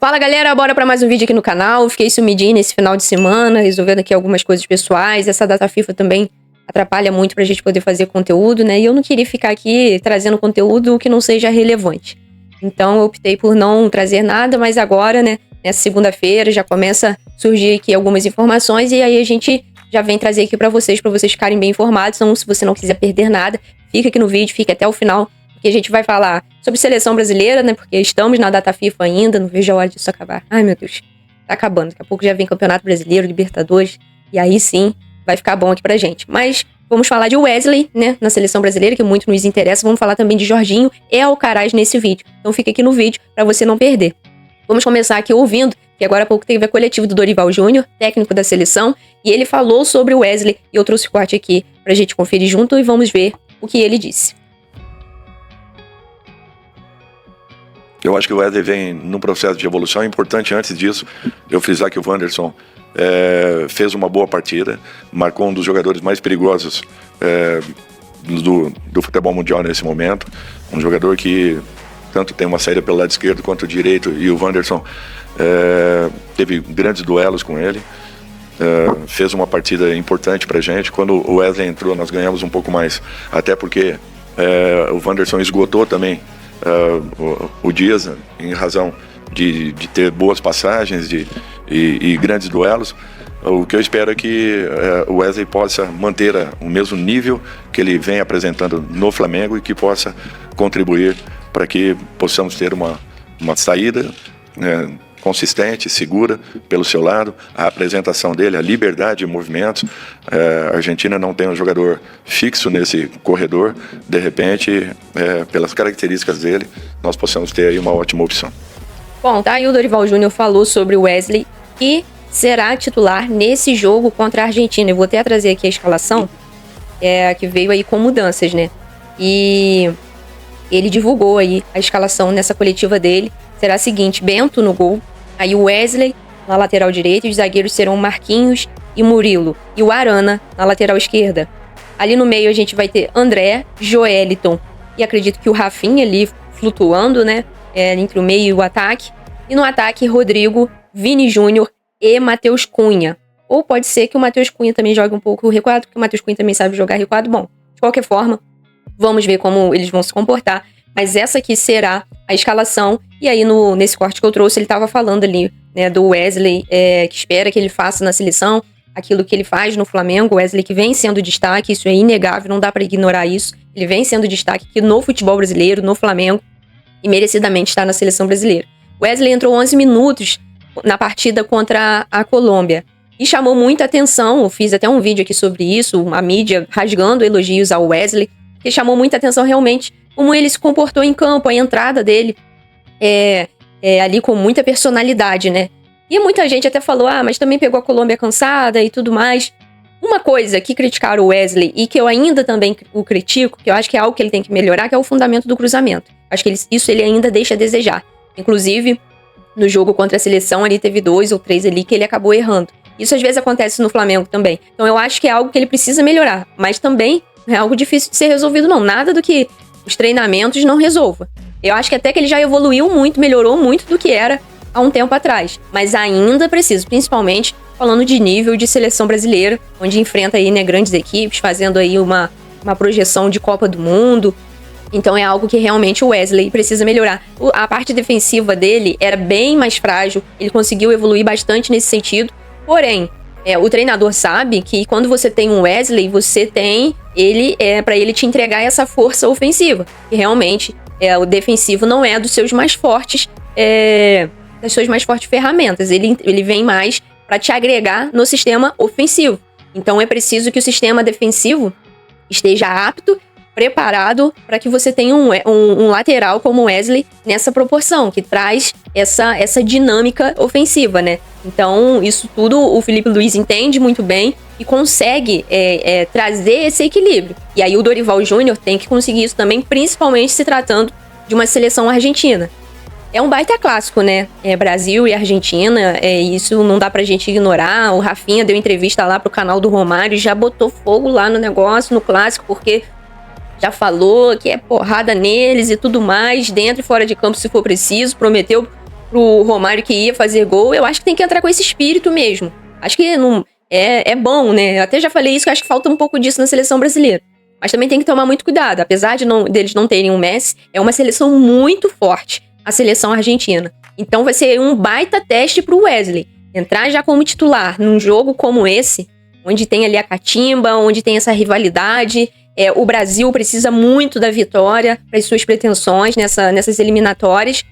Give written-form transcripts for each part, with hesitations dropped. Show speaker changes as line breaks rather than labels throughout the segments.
Fala galera, bora pra mais um vídeo aqui no canal. Fiquei sumidinho nesse final de semana, resolvendo aqui algumas coisas pessoais. Essa data FIFA também atrapalha muito pra gente poder fazer conteúdo, né? E eu não queria ficar aqui trazendo conteúdo que não seja relevante. Então eu optei por não trazer nada, mas agora, né, nessa segunda-feira já começa a surgir aqui algumas informações e aí a gente já vem trazer aqui pra vocês ficarem bem informados. Então, se você não quiser perder nada, fica aqui no vídeo, fica até o final, que a gente vai falar sobre seleção brasileira, né? Porque estamos na data FIFA ainda, não vejo a hora disso acabar. Ai, meu Deus, tá acabando. Daqui a pouco já vem Campeonato Brasileiro, Libertadores, e aí sim vai ficar bom aqui pra gente. Mas vamos falar de Wesley, né? Na seleção brasileira, que muito nos interessa. Vamos falar também de Jorginho e Alcaraz nesse vídeo. Então fica aqui no vídeo pra você não perder. Vamos começar aqui ouvindo, que agora há pouco teve a coletiva do Dorival Júnior, técnico da seleção, e ele falou sobre o Wesley, e eu trouxe o corte aqui pra gente conferir junto e vamos ver o que ele disse.
Eu acho que o Wesley vem num processo de evolução. É importante, antes disso, eu frisar que o Wanderson fez uma boa partida, marcou um dos jogadores mais perigosos do futebol mundial nesse momento. Um jogador que tanto tem uma saída pelo lado esquerdo quanto o direito, e o Wanderson teve grandes duelos com ele. Fez uma partida importante pra gente. Quando o Wesley entrou, nós ganhamos um pouco mais, até porque o Wanderson esgotou também o Dias, em razão de ter boas passagens e grandes duelos. O que eu espero é que o Wesley possa manter o mesmo nível que ele vem apresentando no Flamengo e que possa contribuir para que possamos ter uma saída consistente, segura pelo seu lado. A apresentação dele, a liberdade de movimentos. A Argentina não tem um jogador fixo nesse corredor. De repente, pelas características dele, nós possamos ter aí uma ótima opção.
Bom, tá aí o Dorival Júnior falou sobre o Wesley, que será titular nesse jogo contra a Argentina. Eu vou até trazer aqui a escalação, que veio aí com mudanças, né? E ele divulgou aí a escalação nessa coletiva dele. Será a seguinte: Bento no gol, aí o Wesley na lateral direita, e os zagueiros serão Marquinhos e Murilo, e o Arana na lateral esquerda. Ali no meio a gente vai ter André, Joeliton, e acredito que o Rafinha ali flutuando, né, entre o meio e o ataque. E no ataque, Rodrigo, Vini Júnior e Matheus Cunha. Ou pode ser que o Matheus Cunha também jogue um pouco recuado, porque o Matheus Cunha também sabe jogar recuado. Bom, de qualquer forma, vamos ver como eles vão se comportar. Mas essa aqui será a escalação. E aí, nesse corte que eu trouxe, ele estava falando ali, né, do Wesley, que espera que ele faça na seleção aquilo que ele faz no Flamengo. O Wesley que vem sendo destaque, isso é inegável, não dá para ignorar isso. Ele vem sendo destaque aqui no futebol brasileiro, no Flamengo, e merecidamente está na seleção brasileira. Wesley entrou 11 minutos na partida contra a Colômbia e chamou muita atenção. Eu fiz até um vídeo aqui sobre isso, a mídia rasgando elogios ao Wesley, que chamou muita atenção realmente como ele se comportou em campo, a entrada dele ali com muita personalidade, né? E muita gente até falou, mas também pegou a Colômbia cansada e tudo mais. Uma coisa que criticaram o Wesley e que eu ainda também o critico, que eu acho que é algo que ele tem que melhorar, que é o fundamento do cruzamento. Acho que isso ele ainda deixa a desejar. Inclusive, no jogo contra a seleção, ali teve 2 ou 3 ali que ele acabou errando. Isso às vezes acontece no Flamengo também. Então eu acho que é algo que ele precisa melhorar. Mas também não é algo difícil de ser resolvido, não. Nada do que os treinamentos não resolva. Eu acho que até que ele já evoluiu muito, melhorou muito do que era há um tempo atrás. Mas ainda precisa, principalmente falando de nível de seleção brasileira, onde enfrenta aí, né, grandes equipes, fazendo aí uma projeção de Copa do Mundo. Então é algo que realmente o Wesley precisa melhorar. A parte defensiva dele era bem mais frágil, ele conseguiu evoluir bastante nesse sentido. Porém, o treinador sabe que quando você tem um Wesley, você tem ele para ele te entregar essa força ofensiva. E realmente o defensivo não é dos seus mais fortes, das suas mais fortes ferramentas. Ele vem mais para te agregar no sistema ofensivo. Então é preciso que o sistema defensivo esteja apto, preparado para que você tenha um lateral como o Wesley nessa proporção, que traz essa dinâmica ofensiva, né? Então, isso tudo o Felipe Luiz entende muito bem e consegue trazer esse equilíbrio. E aí o Dorival Júnior tem que conseguir isso também, principalmente se tratando de uma seleção argentina. É um baita clássico, né? Brasil e Argentina, isso não dá pra gente ignorar. O Rafinha deu entrevista lá pro canal do Romário e já botou fogo lá no negócio, no clássico, porque já falou que é porrada neles e tudo mais, dentro e fora de campo se for preciso, prometeu pro Romário que ia fazer gol, eu acho que tem que entrar com esse espírito mesmo. Acho que não é bom, né? Eu até já falei isso, que eu acho que falta um pouco disso na seleção brasileira. Mas também tem que tomar muito cuidado. Apesar deles não terem um Messi, é uma seleção muito forte, a seleção argentina. Então vai ser um baita teste pro Wesley. Entrar já como titular num jogo como esse, onde tem ali a catimba, onde tem essa rivalidade. O Brasil precisa muito da vitória para as suas pretensões nessas eliminatórias.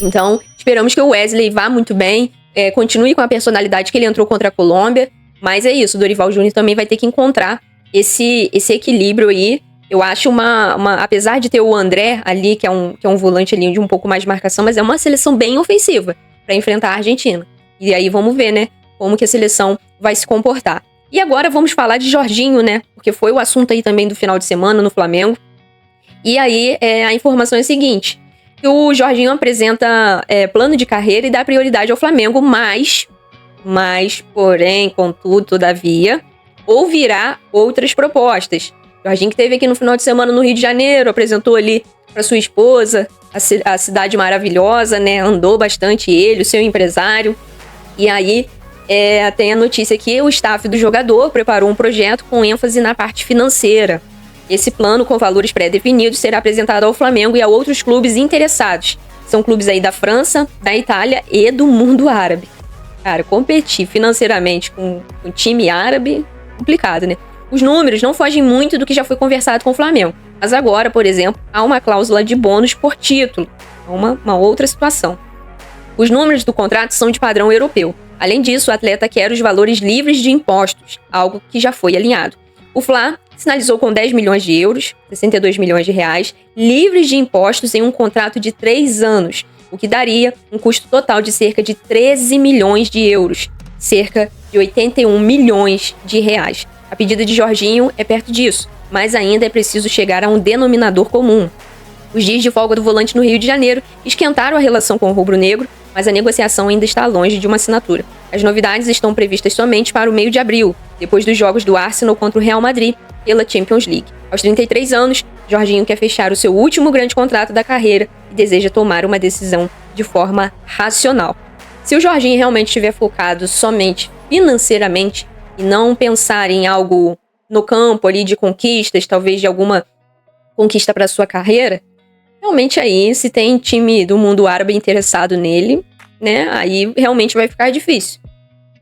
Então, esperamos que o Wesley vá muito bem, continue com a personalidade que ele entrou contra a Colômbia. Mas é isso, o Dorival Júnior também vai ter que encontrar esse equilíbrio aí. Eu acho apesar de ter o André ali, que é um volante ali de um pouco mais de marcação, mas é uma seleção bem ofensiva para enfrentar a Argentina. E aí vamos ver, né, como que a seleção vai se comportar. E agora vamos falar de Jorginho, né, porque foi o assunto aí também do final de semana no Flamengo. E aí a informação é a seguinte, que o Jorginho apresenta plano de carreira e dá prioridade ao Flamengo, mas, porém, contudo, todavia, ouvirá outras propostas. Jorginho que esteve aqui no final de semana no Rio de Janeiro, apresentou ali para sua esposa a cidade maravilhosa, né? Andou bastante ele, o seu empresário. E aí tem a notícia que o staff do jogador preparou um projeto com ênfase na parte financeira. Esse plano, com valores pré-definidos, será apresentado ao Flamengo e a outros clubes interessados. São clubes aí da França, da Itália e do mundo árabe. Cara, competir financeiramente com um time árabe, complicado, né? Os números não fogem muito do que já foi conversado com o Flamengo. Mas agora, por exemplo, há uma cláusula de bônus por título. Uma outra situação. Os números do contrato são de padrão europeu. Além disso, o atleta quer os valores livres de impostos, algo que já foi alinhado. O Fla sinalizou com 10 milhões de euros, 62 milhões de reais, livres de impostos em um contrato de 3 anos, o que daria um custo total de cerca de 13 milhões de euros, cerca de 81 milhões de reais. A pedida de Jorginho é perto disso, mas ainda é preciso chegar a um denominador comum. Os dias de folga do volante no Rio de Janeiro esquentaram a relação com o rubro-negro, mas a negociação ainda está longe de uma assinatura. As novidades estão previstas somente para o meio de abril, depois dos jogos do Arsenal contra o Real Madrid pela Champions League. Aos 33 anos, Jorginho quer fechar o seu último grande contrato da carreira e deseja tomar uma decisão de forma racional. Se o Jorginho realmente estiver focado somente financeiramente e não pensar em algo no campo ali de conquistas, talvez de alguma conquista para sua carreira, realmente aí, se tem time do mundo árabe interessado nele, né, aí realmente vai ficar difícil,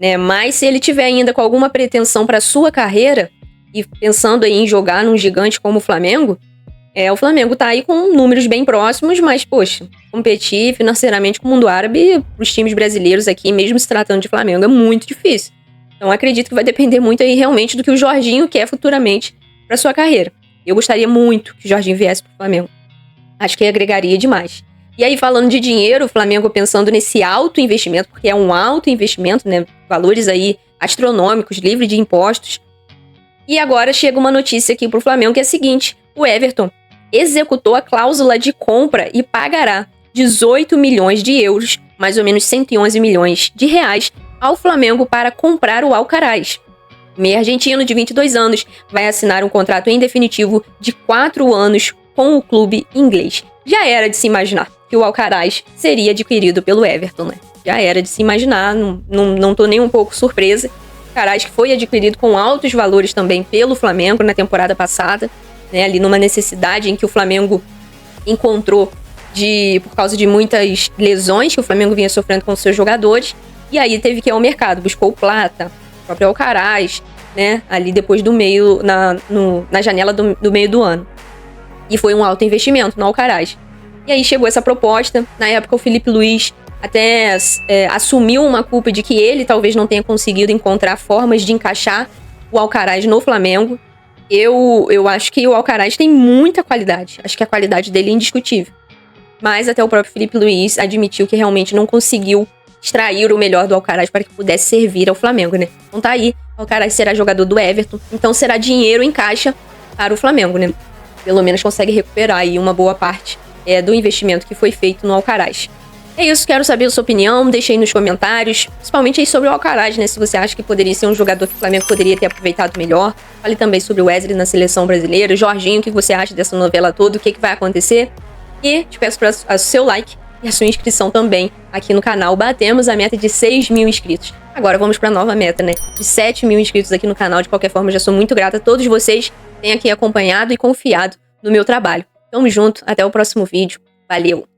né? Mas se ele tiver ainda com alguma pretensão para sua carreira e pensando aí em jogar num gigante como o Flamengo, o Flamengo tá aí com números bem próximos, mas, poxa, competir financeiramente com o mundo árabe, os times brasileiros aqui, mesmo se tratando de Flamengo, é muito difícil. Então, acredito que vai depender muito aí realmente do que o Jorginho quer futuramente para sua carreira. Eu gostaria muito que o Jorginho viesse pro Flamengo. Acho que agregaria demais. E aí, falando de dinheiro, o Flamengo pensando nesse alto investimento, porque é um alto investimento, né? Valores aí astronômicos, livre de impostos. E agora chega uma notícia aqui pro Flamengo que é a seguinte: o Everton executou a cláusula de compra e pagará 18 milhões de euros, mais ou menos 111 milhões de reais, ao Flamengo para comprar o Alcaraz. O meio argentino de 22 anos vai assinar um contrato em definitivo de 4 anos com o clube inglês. Já era de se imaginar que o Alcaraz seria adquirido pelo Everton, né? Já era de se imaginar, não tô nem um pouco surpresa. Alcaraz que foi adquirido com altos valores também pelo Flamengo na temporada passada, né? Ali numa necessidade em que o Flamengo encontrou por causa de muitas lesões que o Flamengo vinha sofrendo com seus jogadores. E aí teve que ir ao mercado, buscou o Plata, o próprio Alcaraz, né? Ali depois do meio, na janela do meio do ano. E foi um alto investimento no Alcaraz. E aí chegou essa proposta. Na época o Felipe Luiz até assumiu uma culpa de que ele talvez não tenha conseguido encontrar formas de encaixar o Alcaraz no Flamengo. Eu acho que o Alcaraz tem muita qualidade. Acho que a qualidade dele é indiscutível. Mas até o próprio Felipe Luiz admitiu que realmente não conseguiu extrair o melhor do Alcaraz para que pudesse servir ao Flamengo, né? Então tá aí, o Alcaraz será jogador do Everton, então será dinheiro em caixa para o Flamengo, né? Pelo menos consegue recuperar aí uma boa parte do investimento que foi feito no Alcaraz. É isso, quero saber a sua opinião, deixe aí nos comentários, principalmente aí sobre o Alcaraz, né? Se você acha que poderia ser um jogador que o Flamengo poderia ter aproveitado melhor. Fale também sobre o Wesley na seleção brasileira. Jorginho, o que você acha dessa novela toda, o que vai acontecer? E te peço para o seu like e a sua inscrição também aqui no canal. Batemos a meta de 6.000 inscritos. Agora vamos para a nova meta, né? De 7.000 inscritos aqui no canal. De qualquer forma, eu já sou muito grata a todos vocês que têm aqui acompanhado e confiado no meu trabalho. Tamo junto, até o próximo vídeo. Valeu!